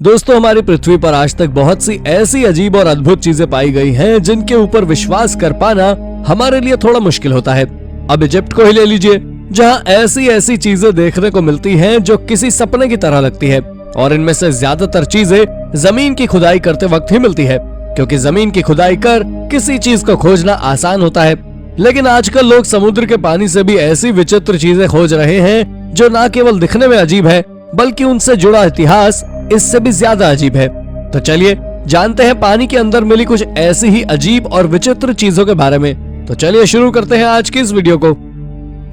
दोस्तों, हमारी पृथ्वी पर आज तक बहुत सी ऐसी अजीब और अद्भुत चीजें पाई गई हैं जिनके ऊपर विश्वास कर पाना हमारे लिए थोड़ा मुश्किल होता है। अब इजिप्ट को ही ले लीजिए, जहां ऐसी ऐसी चीजें देखने को मिलती हैं जो किसी सपने की तरह लगती है, और इनमें से ज्यादातर चीजें जमीन की खुदाई करते वक्त ही मिलती है, क्योंकि जमीन की खुदाई कर किसी चीज को खोजना आसान होता है। लेकिन आजकल लोग समुद्र के पानी से भी ऐसी विचित्र चीजें खोज रहे हैं जो न केवल दिखने में अजीब है, बल्कि उनसे जुड़ा इतिहास इससे भी ज्यादा अजीब है। तो चलिए जानते हैं पानी के अंदर मिली कुछ ऐसी ही अजीब और विचित्र चीजों के बारे में। तो चलिए शुरू करते हैं आज की इस वीडियो को।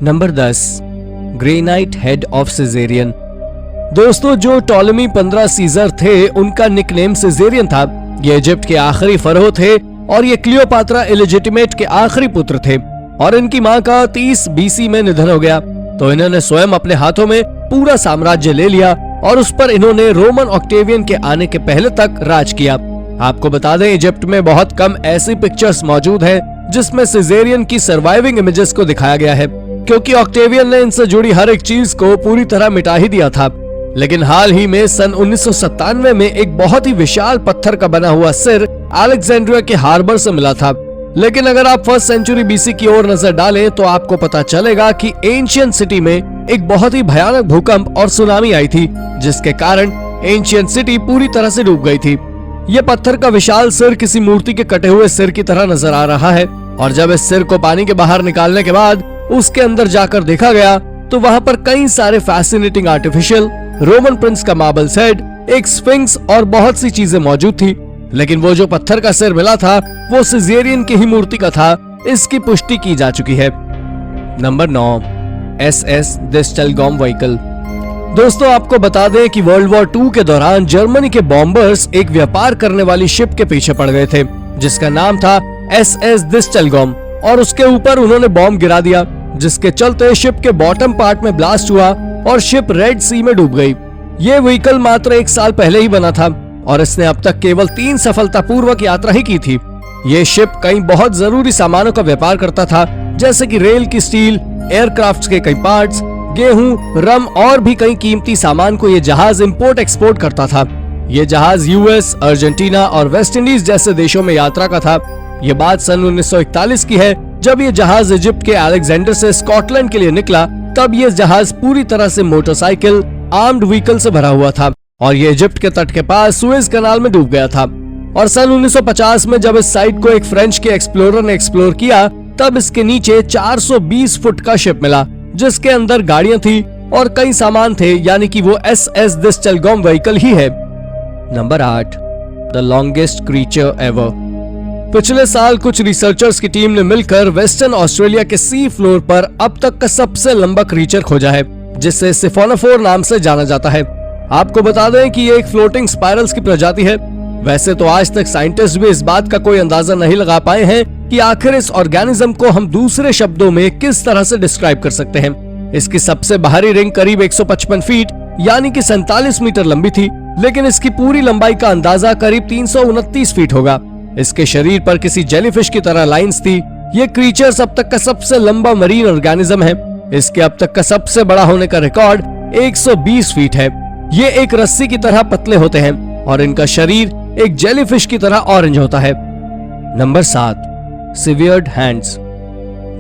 Number 10, granite head of caesarean. दोस्तों, जो टॉलेमी 15 सीजर थे उनका निकनेम सिजेरियन था। ये इजिप्ट के आखिरी फरोह थे और ये क्लियोपात्रा इलिजिटिमेट के आखिरी पुत्र थे, और इनकी मां का 30 BC में निधन हो गया। तो इन्होंने स्वयं अपने हाथों में पूरा साम्राज्य ले लिया और उस पर इन्होंने रोमन ऑक्टेवियन के आने के पहले तक राज किया। आपको बता दें, इजिप्ट में बहुत कम ऐसी पिक्चर्स मौजूद हैं जिसमें सिजेरियन की सर्वाइविंग इमेजेस को दिखाया गया है, क्योंकि ऑक्टेवियन ने इनसे जुड़ी हर एक चीज को पूरी तरह मिटा ही दिया था। लेकिन हाल ही में सन 1997 में एक बहुत ही विशाल पत्थर का बना हुआ सिर अलेक्जेंड्रिया के हार्बर से मिला था। लेकिन अगर आप 1st सेंचुरी BC की ओर नजर डालें तो आपको पता चलेगा कि एंशियंट सिटी में एक बहुत ही भयानक भूकंप और सुनामी आई थी, जिसके कारण एंशियंट सिटी पूरी तरह से डूब गई थी। यह पत्थर का विशाल सिर किसी मूर्ति के कटे हुए सिर की तरह नजर आ रहा है, और जब इस सिर को पानी के बाहर निकालने के बाद उसके अंदर जाकर देखा गया तो वहाँ पर कई सारे फैसिनेटिंग आर्टिफिशियल रोमन प्रिंस का मार्बल हेड, एक स्फिंक्स और बहुत सी चीजें मौजूद थी। लेकिन वो जो पत्थर का सिर मिला था वो सिजेरियन की ही मूर्ति का था, इसकी पुष्टि की जा चुकी है। नंबर 9, SS दिस्टेलगॉम व्हीकल। दोस्तों, आपको बता दें कि वर्ल्ड वॉर 2 के दौरान जर्मनी के बॉम्बर्स एक व्यापार करने वाली शिप के पीछे पड़ गए थे जिसका नाम था SS दिस्टेलगॉम, और उसके ऊपर उन्होंने बॉम्ब गिरा दिया, जिसके चलते शिप के बॉटम पार्ट में ब्लास्ट हुआ और शिप रेड सी में डूब गई। ये व्हीकल मात्र 1 साल पहले ही बना था और इसने अब तक केवल 3 सफलतापूर्वक यात्रा ही की थी। ये शिप कई बहुत जरूरी सामानों का व्यापार करता था, जैसे कि रेल की स्टील, एयरक्राफ्ट के कई पार्ट्स, गेहूं, रम और भी कई कीमती सामान को ये जहाज इंपोर्ट एक्सपोर्ट करता था। ये जहाज US, अर्जेंटीना और वेस्ट इंडीज जैसे देशों में यात्रा का था। ये बात सन 1941 की है, जब ये जहाज इजिप्ट के अलेक्जेंडर से स्कॉटलैंड के लिए निकला। तब ये जहाज पूरी तरह से मोटरसाइकिल, आर्म्ड व्हीकल से भरा हुआ था और ये इजिप्ट के तट के पास सुएज कनाल में डूब गया था। और सन 1950 में जब इस साइट को एक फ्रेंच के एक्सप्लोरर ने एक्सप्लोर किया, तब इसके नीचे 420 फुट का शिप मिला, जिसके अंदर गाड़ियां थी और कई सामान थे, यानी कि वो SS दिस्टेलगॉम व्हीकल ही है। Number 8, the longest creature ever. पिछले साल कुछ रिसर्चर्स की टीम ने मिलकर वेस्टर्न ऑस्ट्रेलिया के सी फ्लोर पर अब तक का सबसे लंबा क्रीचर खोजा है, जिसे सिफोनोफोर नाम से जाना जाता है। आपको बता दें कि ये एक फ्लोटिंग स्पाइरल्स की प्रजाति है। वैसे तो आज तक साइंटिस्ट भी इस बात का कोई अंदाजा नहीं लगा पाए हैं कि आखिर इस ऑर्गेनिज्म को हम दूसरे शब्दों में किस तरह से डिस्क्राइब कर सकते हैं। इसकी सबसे बाहरी रिंग करीब 155 फीट यानी कि 47 मीटर लंबी थी, लेकिन इसकी पूरी लंबाई का अंदाजा करीब 329 फीट होगा। इसके शरीर पर किसी जेलीफिश की तरह लाइंस थी। ये क्रीचर अब तक का सबसे लंबा मरीन ऑर्गेनिज्म है। इसके अब तक का सबसे बड़ा होने का रिकॉर्ड 120 फीट है। ये एक रस्सी की तरह पतले होते हैं और इनका शरीर एक जेलीफिश की तरह ऑरेंज होता है। Number 7, severed hands.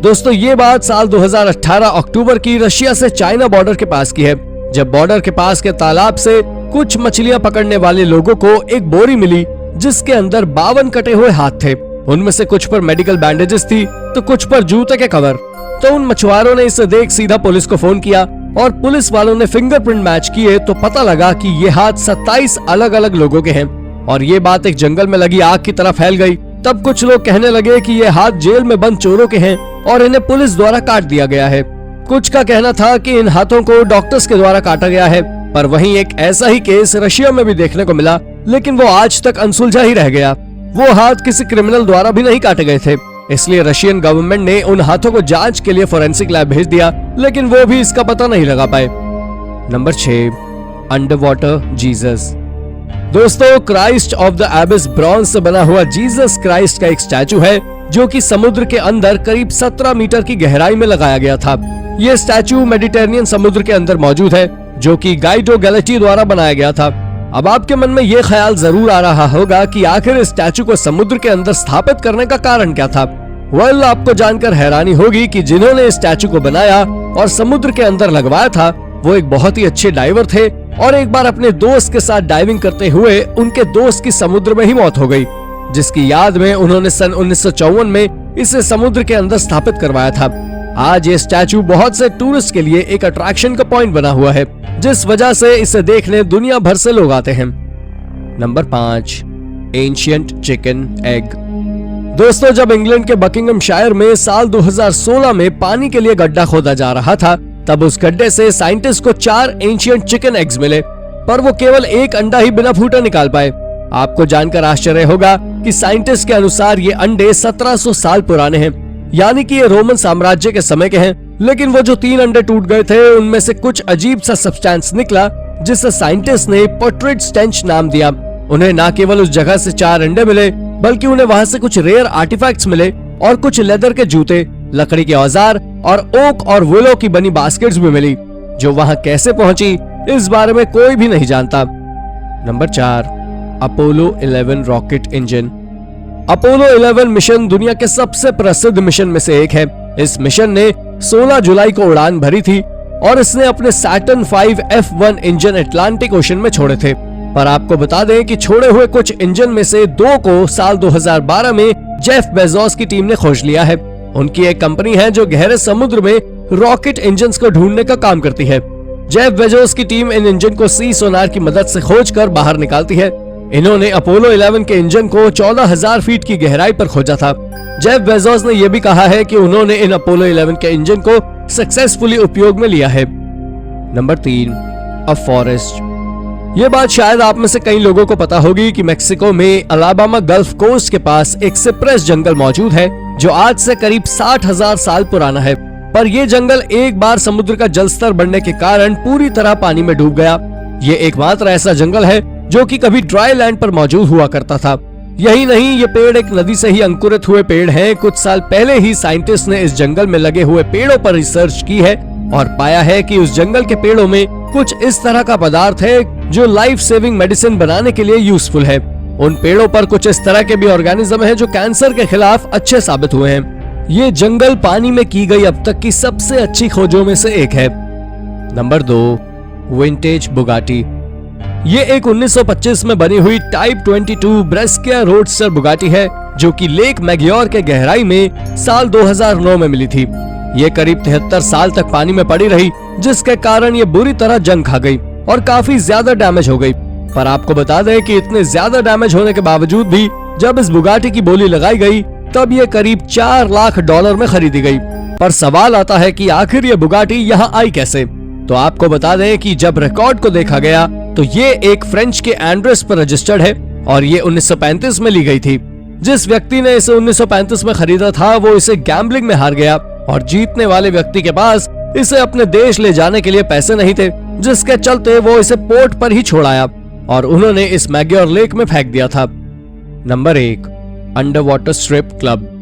दोस्तों, ये बात साल 2018 अक्टूबर की रशिया से चाइना बॉर्डर के पास की है, जब बॉर्डर के पास के तालाब से कुछ मछलियां पकड़ने वाले लोगों को एक बोरी मिली जिसके अंदर 52 कटे हुए हाथ थे। उनमें से कुछ पर मेडिकल बैंडेजेस थी तो कुछ पर जूते के कवर। तो उन मछुआरों ने इसे देख सीधा पुलिस को फोन किया और पुलिस वालों ने फिंगरप्रिंट मैच किए तो पता लगा कि ये हाथ 27 अलग अलग लोगों के हैं। और ये बात एक जंगल में लगी आग की तरह फैल गई। तब कुछ लोग कहने लगे कि ये हाथ जेल में बंद चोरों के हैं और इन्हें पुलिस द्वारा काट दिया गया है। कुछ का कहना था कि इन हाथों को डॉक्टर्स के द्वारा काटा गया है, पर वहीं एक ऐसा ही केस रशिया में भी देखने को मिला, लेकिन वो आज तक अनसुलझा ही रह गया। वो हाथ किसी क्रिमिनल द्वारा भी नहीं काटे गए थे, इसलिए रशियन गवर्नमेंट ने उन हाथों को जांच के लिए फोरेंसिक लैब भेज दिया, लेकिन वो भी इसका पता नहीं लगा पाए। Number 6, under water Jesus. दोस्तों, Christ of the abyss bronze से बना हुआ जीसस क्राइस्ट का एक स्टैचू है, जो कि समुद्र के अंदर करीब 17 मीटर की गहराई में लगाया गया था। ये स्टैचू मेडिटेरेनियन समुद्र के अंदर मौजूद है, जो कि गाइडो गैलेटी द्वारा बनाया गया था। अब आपके मन में ये ख्याल जरूर आ रहा होगा कि आखिर इस स्टैचू को समुद्र के अंदर स्थापित करने का कारण क्या था। वेल, आपको जानकर हैरानी होगी कि जिन्होंने इस स्टैचू को बनाया और समुद्र के अंदर लगवाया था वो एक बहुत ही अच्छे डाइवर थे और एक बार अपने दोस्त के साथ डाइविंग करते हुए उनके दोस्त की समुद्र में ही मौत हो गई, जिसकी याद में उन्होंने सन 1954 में इसे समुद्र के अंदर स्थापित करवाया था। आज ये स्टैचू बहुत से टूरिस्ट के लिए एक अट्रैक्शन का पॉइंट बना हुआ है, जिस वजह से इसे देखने दुनिया भर से लोग आते हैं। Number 5, ancient chicken egg. दोस्तों, जब इंग्लैंड के बकिंगमशायर में साल 2016 में पानी के लिए गड्ढा खोदा जा रहा था, तब उस गड्ढे से साइंटिस्ट को 4 एंशिएंट चिकन एग्स मिले, पर वो केवल एक अंडा ही बिना फूटे निकाल पाए। आपको जानकर आश्चर्य होगा कि साइंटिस्ट के अनुसार ये अंडे 1700 साल पुराने हैं, यानी कि ये रोमन साम्राज्य के समय के हैं। लेकिन वो जो 3 अंडे टूट गए थे उनमें से कुछ अजीब सा सब्सटेंस निकला, जिसे साइंटिस्ट ने पोर्ट्रेट स्टेंच नाम दिया। उन्हें न केवल उस जगह से 4 अंडे मिले, बल्कि उन्हें वहाँ से कुछ रेयर आर्टिफैक्ट्स मिले और कुछ लेदर के जूते, लकड़ी के औजार और ओक और विलो की बनी बास्केट्स भी मिली, जो वहाँ कैसे पहुंची इस बारे में कोई भी नहीं जानता। Number 4, Apollo 11 rocket engine. Apollo 11 mission दुनिया के सबसे प्रसिद्ध मिशन में से एक है। इस मिशन ने 16 जुलाई को उड़ान भरी थी और इसने अपने Saturn 5 F1 engine Atlantic ocean में छोड़े थे। पर आपको बता दें कि छोड़े हुए कुछ इंजन में से 2 को साल 2012 में जेफ बेजोस की टीम ने खोज लिया है। उनकी एक कंपनी है जो गहरे समुद्र में रॉकेट इंजन्स को ढूंढने का काम करती है। जेफ बेजोस की टीम इन इंजन को सी सोनार की मदद से खोजकर बाहर निकालती है। इन्होंने अपोलो 11 के इंजन को 14,000 फीट की गहराई पर खोजा था। जेफ बेजोस ने यह भी कहा है कि उन्होंने इन अपोलो 11 के इंजन को सक्सेसफुली उपयोग में लिया है। Number 3, a forest. ये बात शायद आप में से कई लोगों को पता होगी कि मेक्सिको में अलाबामा गल्फ कोस्ट के पास एक सिप्रेस जंगल मौजूद है, जो आज से करीब 60,000 साल पुराना है। पर यह जंगल एक बार समुद्र का जलस्तर बढ़ने के कारण पूरी तरह पानी में डूब गया। ये एकमात्र ऐसा जंगल है जो कि कभी ड्राई लैंड पर मौजूद हुआ करता था। यही नहीं, ये पेड़ एक नदी से ही अंकुरित हुए पेड़ हैं। कुछ साल पहले ही साइंटिस्ट ने इस जंगल में लगे हुए पेड़ों पर रिसर्च की है और पाया है कि उस जंगल के पेड़ों में कुछ इस तरह का पदार्थ है जो लाइफ सेविंग मेडिसिन बनाने के लिए यूजफुल है। उन पेड़ों पर कुछ इस तरह के भी ऑर्गेनिज्म हैं जो कैंसर के खिलाफ अच्छे साबित हुए हैं। ये जंगल पानी में की गई अब तक की सबसे अच्छी खोजों में से एक है। Number 2, vintage Bugatti. ये एक 1925 में बनी हुई टाइप 22 ब्रेस्किया रोडस्टर बुगाटी है, जो कि लेक मैग्योर के गहराई में साल 2009 में मिली थी। ये करीब 73 साल तक पानी में पड़ी रही, जिसके कारण ये बुरी तरह जंग खा गई और काफी ज्यादा डैमेज हो गई। पर आपको बता दें कि इतने ज्यादा डैमेज होने के बावजूद भी जब इस बुगाटी की बोली लगाई गई तब ये करीब $4 लाख में खरीदी गई। पर सवाल आता है कि आखिर ये बुगाटी यहाँ आई कैसे। तो आपको बता दें कि जब रिकॉर्ड को देखा गया तो ये एक फ्रेंच के एंड्रेस पर रजिस्टर्ड है और ये 1935 में ली गई थी। जिस व्यक्ति ने इसे 1935 में खरीदा था वो इसे गैम्बलिंग में हार गया और जीतने वाले व्यक्ति के पास इसे अपने देश ले जाने के लिए पैसे नहीं थे, जिसके चलते वो इसे पोर्ट पर ही छोड़ आया और उन्होंने इस मैग्योर लेक में फेंक दिया था। Number 1, under water strip club.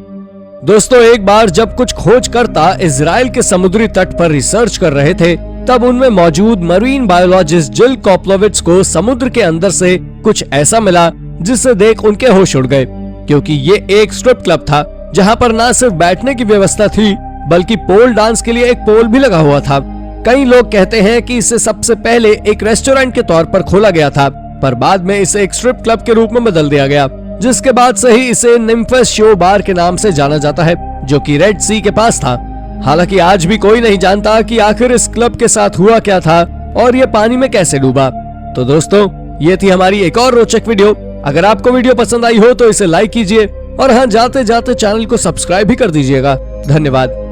दोस्तों, एक बार जब कुछ खोजकर्ता इजराइल के समुद्री तट पर रिसर्च कर रहे थे, तब उनमें मौजूद मरीन बायोलॉजिस्ट जिल कोप्लोविट्ज को समुद्र के अंदर से कुछ ऐसा मिला जिसे देख उनके होश उड़ गए, क्योंकि ये एक स्ट्रिप क्लब था जहां पर न सिर्फ बैठने की व्यवस्था थी बल्कि पोल डांस के लिए एक पोल भी लगा हुआ था। कई लोग कहते हैं कि इसे सबसे पहले एक रेस्टोरेंट के तौर पर खोला गया था, पर बाद में इसे एक स्ट्रिप क्लब के रूप में बदल दिया गया, जिसके बाद से ही इसे निम्फस शो बार के नाम से जाना जाता है, जो कि रेड सी के पास था। हालांकि आज भी कोई नहीं जानता कि आखिर इस क्लब के साथ हुआ क्या था और ये पानी में कैसे डूबा। तो दोस्तों, ये थी हमारी एक और रोचक वीडियो। अगर आपको वीडियो पसंद आई हो तो इसे लाइक कीजिए और हाँ, जाते जाते चैनल को सब्सक्राइब भी कर दीजिएगा। धन्यवाद।